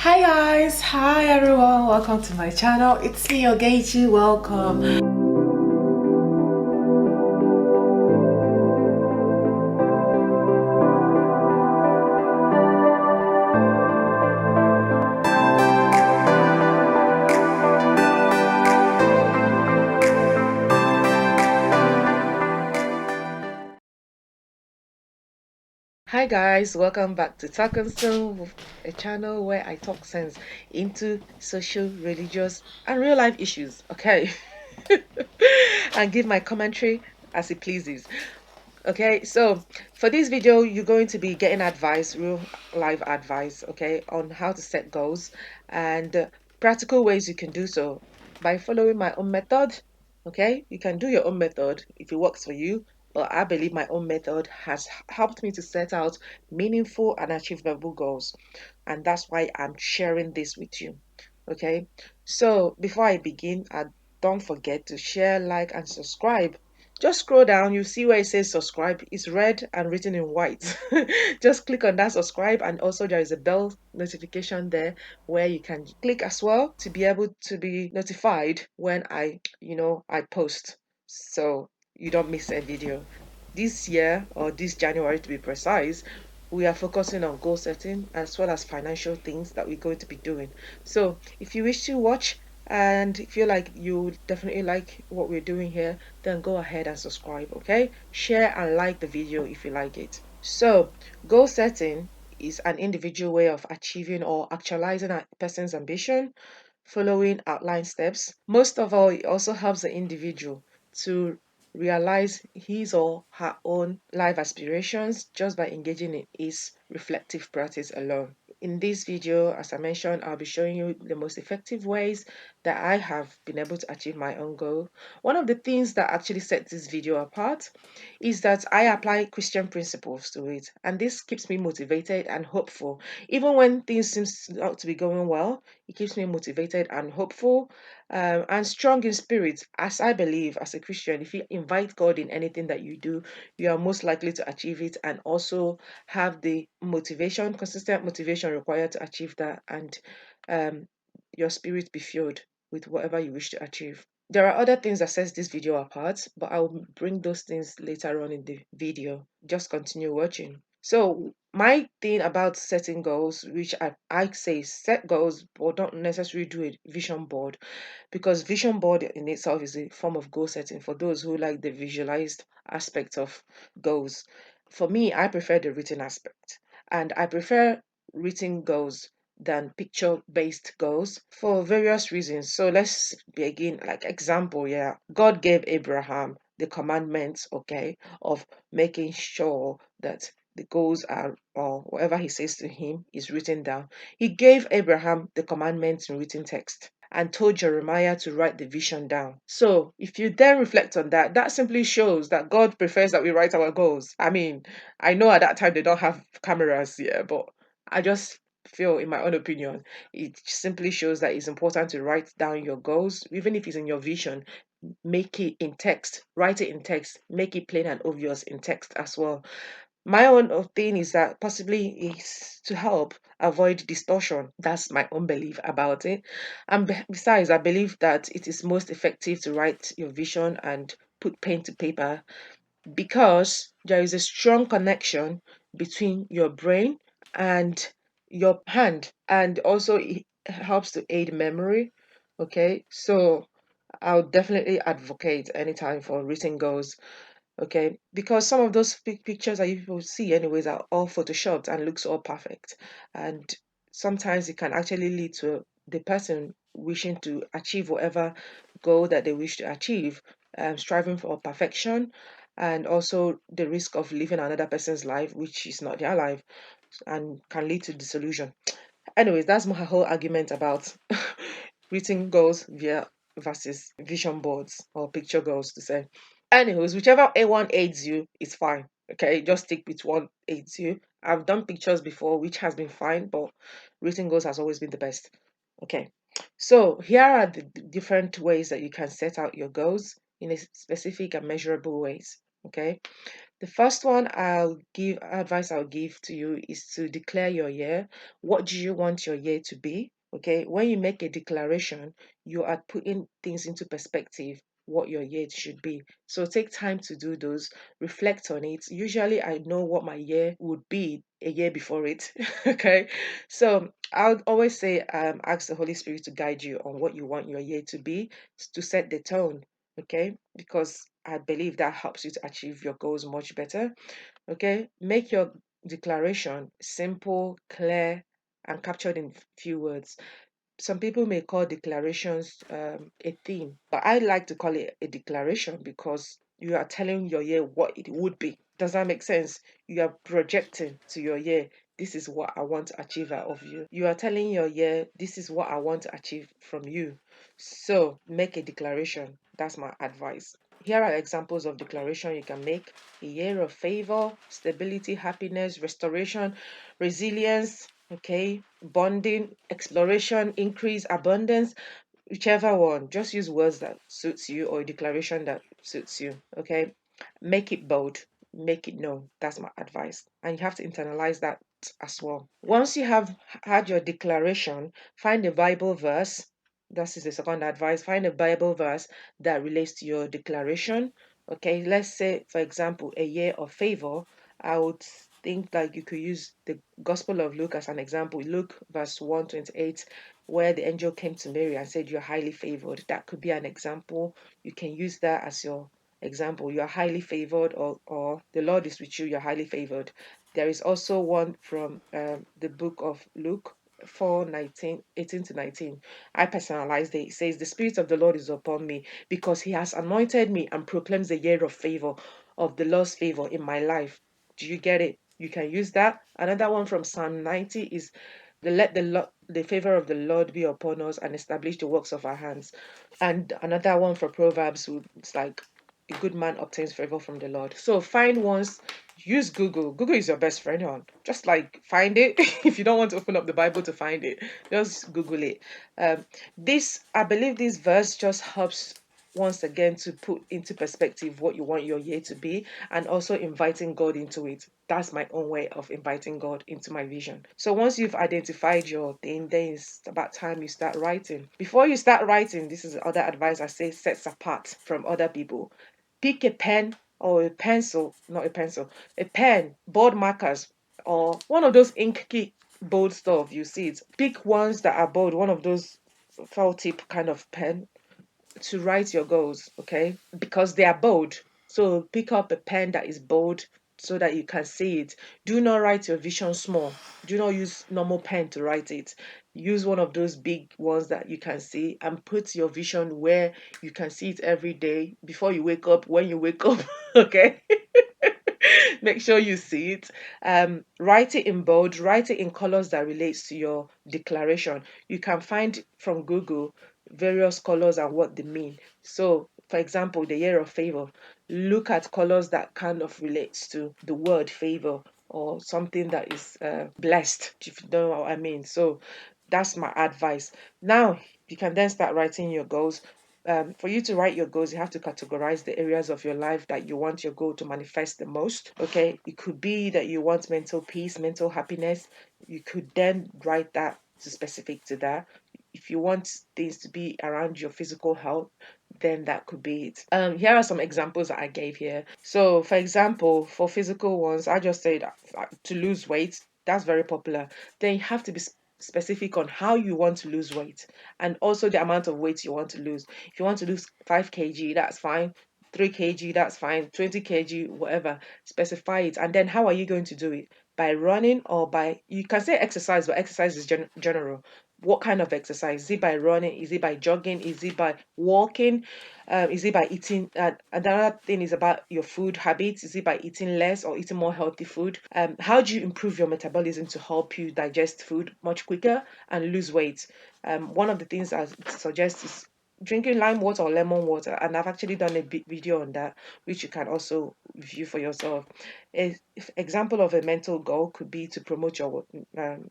Hi guys, hi everyone, welcome to my channel. It's me, Ogechi. Welcome. Hi guys, welcome back to Talkinsen, a channel where I talk sense into social, religious, and real life issues. Okay, and give my commentary as it pleases. Okay, so for this video, you're going to be getting advice, real life advice, okay, on how to set goals and practical ways you can do so by following my own method. Okay, you can do your own method if it works for you, but I believe my own method has helped me to set out meaningful and achievable goals, and that's why I'm sharing this with you. Okay, so before I begin, don't forget to share, like, and subscribe. Just scroll down, you see where it says subscribe. It's red and written in white. Just click on that subscribe, and also there is a bell notification there where you can click as well to be able to be notified when I post, so you don't miss a video. This year, or this January to be precise, we are focusing on goal setting as well as financial things that we're going to be doing. So if you wish to watch and feel like you definitely like what we're doing here, then go ahead and subscribe, okay? Share and like the video if you like it. So, goal setting is an individual way of achieving or actualizing a person's ambition following outlined steps. Most of all, it also helps the individual to realize his or her own life aspirations just by engaging in his reflective practice alone. In this video, as I mentioned, I'll be showing you the most effective ways that I have been able to achieve my own goal. One of the things that actually sets this video apart is that I apply Christian principles to it, and this keeps me motivated and hopeful. Even when things seem not to be going well, it keeps me motivated and hopeful, and strong in spirit, as I believe as a Christian, if you invite God in anything that you do, you are most likely to achieve it, and also have the motivation, consistent motivation required to achieve that, and um, your spirit be filled with whatever you wish to achieve. There are other things that sets this video apart, but I will bring those things later on in the video. Just continue watching. So my thing about setting goals, which I say set goals, but don't necessarily do a vision board, because vision board in itself is a form of goal setting for those who like the visualized aspect of goals. For me, I prefer the written aspect, and I prefer written goals than picture based goals for various reasons. So let's begin, like example, yeah. God gave Abraham the commandments, okay, of making sure that the goals are, or whatever he says to him is written down. He gave Abraham the commandments in written text and told Jeremiah to write the vision down. So, if you then reflect on that, that simply shows that God prefers that we write our goals. I mean, I know at that time they don't have cameras here, but I just feel, in my own opinion, it simply shows that it's important to write down your goals, even if it's in your vision. Make it in text, write it in text, make it plain and obvious in text as well. My own thing is that possibly is to help avoid distortion. That's my own belief about it. And besides, I believe that it is most effective to write your vision and put pen to paper, because there is a strong connection between your brain and your hand, and also it helps to aid memory. Okay, so I'll definitely advocate anytime for written goals. Okay, because some of those pictures that you will see anyways are all photoshopped and looks all perfect, and sometimes it can actually lead to the person wishing to achieve whatever goal that they wish to achieve, striving for perfection, and also the risk of living another person's life which is not their life, and can lead to disillusion. Anyways, that's my whole argument about written goals via versus vision boards or picture goals to say. Anyways, whichever A1 aids you is fine. Okay, just stick with one aids you. I've done pictures before, which has been fine, but written goals has always been the best. Okay, so here are the different ways that you can set out your goals in a specific and measurable ways. Okay, The first one I'll give advice I'll give to you is to declare your year. What do you want your year to be? Okay, when you make a declaration, you are putting things into perspective what your year should be. So take time to do those, reflect on it. Usually I know what my year would be a year before it. Okay. So I'll always say ask the Holy Spirit to guide you on what you want your year to be, to set the tone. Okay, because I believe that helps you to achieve your goals much better. Okay, make your declaration simple, clear, and captured in few words. Some people may call declarations a theme, but I like to call it a declaration because you are telling your year what it would be. Does that make sense? You are projecting to your year. This is what I want to achieve out of you. You are telling your year, this is what I want to achieve from you. So make a declaration. That's my advice. Here are examples of declaration you can make: a year of favor, stability, happiness, restoration, resilience, okay, bonding, exploration, increase, abundance, whichever one. Just use words that suits you or a declaration that suits you, okay? Make it bold, make it known. That's my advice. And you have to internalize that as well. Once you have had your declaration, find a Bible verse. That is the second advice. Find a Bible verse that relates to your declaration. Okay, let's say, for example, a year of favor. I would think that you could use the Gospel of Luke as an example. Luke verse 128, where the angel came to Mary and said, "You're highly favored." That could be an example. You can use that as your example. You are highly favored, or the Lord is with you, you're highly favored. There is also one from the book of Luke 4:19, 18 to 19. I personalized it. It says, "The Spirit of the Lord is upon me because he has anointed me and proclaims the year of favor, of the Lord's favor in my life." Do you get it? You can use that. Another one from Psalm 90 is, "Let the favor of the Lord be upon us and establish the works of our hands." And another one for Proverbs, it's like, "A good man obtains favor from the Lord." So find ones, use Google. Google is your best friend on. Just like find it. If you don't want to open up the Bible to find it, just Google it. I believe this verse just helps once again to put into perspective what you want your year to be, and also inviting God into it. That's my own way of inviting God into my vision. So once you've identified your thing, then it's about time you start writing. Before you start writing, this is the other advice I say sets apart from other people. Pick a pen or a pencil, not a pencil, a pen, board markers, or one of those inky bold stuff you see it. Pick ones that are bold, one of those felt tip kind of pen to write your goals, okay? Because they are bold. So pick up a pen that is bold so that you can see it. Do not write your vision small. Do not use normal pen to write it. Use one of those big ones that you can see and put your vision where you can see it every day before you wake up, when you wake up, okay? Make sure you see it. Write it in bold, write it in colors that relates to your declaration. You can find from Google various colors and what they mean. So, for example, the year of favor, look at colors that kind of relates to the word favor or something that is blessed, if you know what I mean. So that's my advice. Now you can then start writing your goals. For you to write your goals, you have to categorize the areas of your life that you want your goal to manifest the most. Okay, it could be that you want mental peace, mental happiness. You could then write that to specific to that. If you want things to be around your physical health, then that could be it. Here are some examples that I gave here. So, for example, for physical ones, I just said to lose weight. That's very popular. Then you have to be specific on how you want to lose weight and also the amount of weight you want to lose. If you want to lose 5 kg, that's fine. 3 kg, that's fine. 20 kg, whatever. Specify it. And then how are you going to do it? By running or by, you can say exercise, but exercise is general. What kind of exercise? Is it by running? Is it by jogging? Is it by walking? Is it by eating? Another thing is about your food habits. Is it by eating less or eating more healthy food? How do you improve your metabolism to help you digest food much quicker and lose weight? One of the things I suggest is drinking lime water or lemon water, and I've actually done a video on that, which you can also view for yourself. Example of a mental goal could be to promote your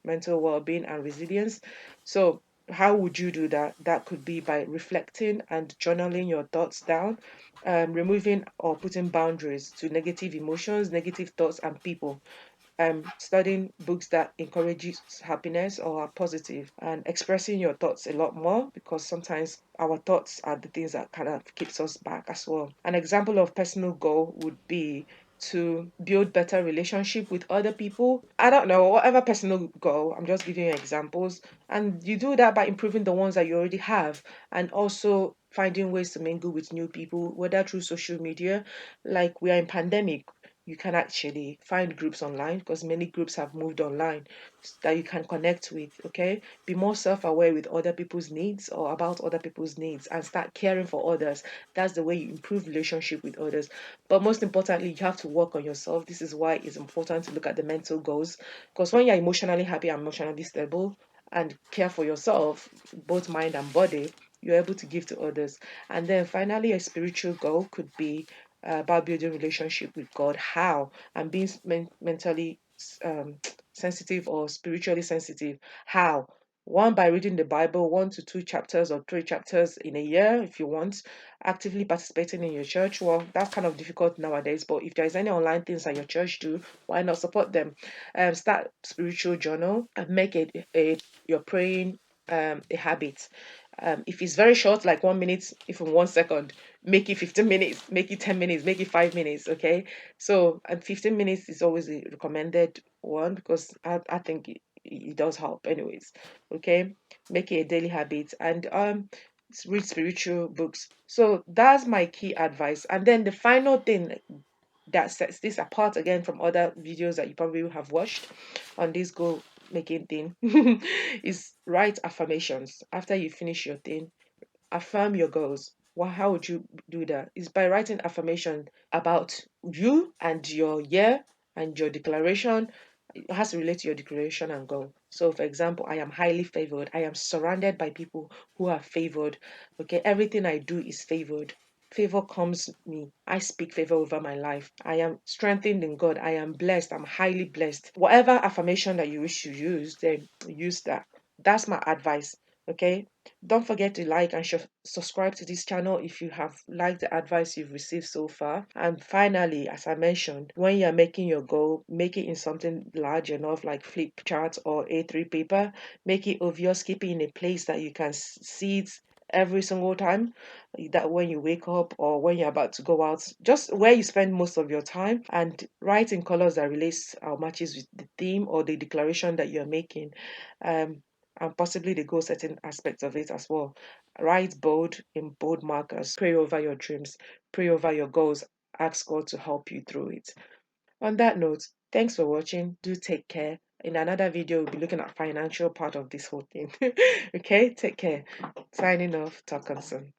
mental well-being and resilience. So How would you do that? That could be by reflecting and journaling your thoughts down, removing or putting boundaries to negative emotions, negative thoughts, and people. Studying books that encourages happiness or are positive, and expressing your thoughts a lot more, because sometimes our thoughts are the things that kind of keeps us back as well. An example of personal goal would be to build better relationship with other people. I don't know, whatever personal goal, I'm just giving you examples. And you do that by improving the ones that you already have, and also finding ways to mingle with new people, whether through social media. Like, we are in pandemic, you can actually find groups online, because many groups have moved online, that you can connect with. Okay, be more self-aware with other people's needs or about other people's needs, and start caring for others. That's the way you improve relationship with others. But most importantly, you have to work on yourself. This is why it's important to look at the mental goals, because when you're emotionally happy and emotionally stable and care for yourself, both mind and body, you're able to give to others. And then finally, a spiritual goal could be about building relationship with God. How? And being mentally um, sensitive or spiritually sensitive. How? One, by reading the Bible, 1 to 2 chapters or 3 chapters in a year, if you want. Actively participating in your church. Well, that's kind of difficult nowadays, but if there's any online things that your church do, why not support them? Start spiritual journal and make it your praying a habit. If it's very short, like 1 minute, even 1 second, make it 15 minutes, make it 10 minutes, make it 5 minutes. Okay. So, and 15 minutes is always a recommended one, because I think it does help, anyways. Okay. Make it a daily habit, and read spiritual books. So, that's my key advice. And then the final thing that sets this apart again from other videos that you probably have watched on this goal making thing is write affirmations after you finish your thing. Affirm your goals. Well, how would you do that? Is by writing affirmation about you and your year and your declaration. It has to relate to your declaration and goal. So, for example, I am highly favored. I am surrounded by people who are favored. Okay, everything I do is favored. Favor comes to me. I speak favor over my life. I am strengthened in God. I am blessed. I'm highly blessed. Whatever affirmation that you wish to use, then use that. That's my advice. Okay, don't forget to like and subscribe to this channel if you have liked the advice you've received so far. And finally, as I mentioned, when you're making your goal, make it in something large enough, like flip chart or A3 paper. Make it obvious, keep it in a place that you can see it every single time, that when you wake up or when you're about to go out, just where you spend most of your time, and write in colors that relates or matches with the theme or the declaration that you're making. um and possibly the goal setting aspect of it as well. Write bold in bold markers. Pray over your dreams. Pray over your goals. Ask God to help you through it. On that note, thanks for watching. Do take care. In another video, we'll be looking at financial part of this whole thing. Okay, take care. Signing off, Talkinsen.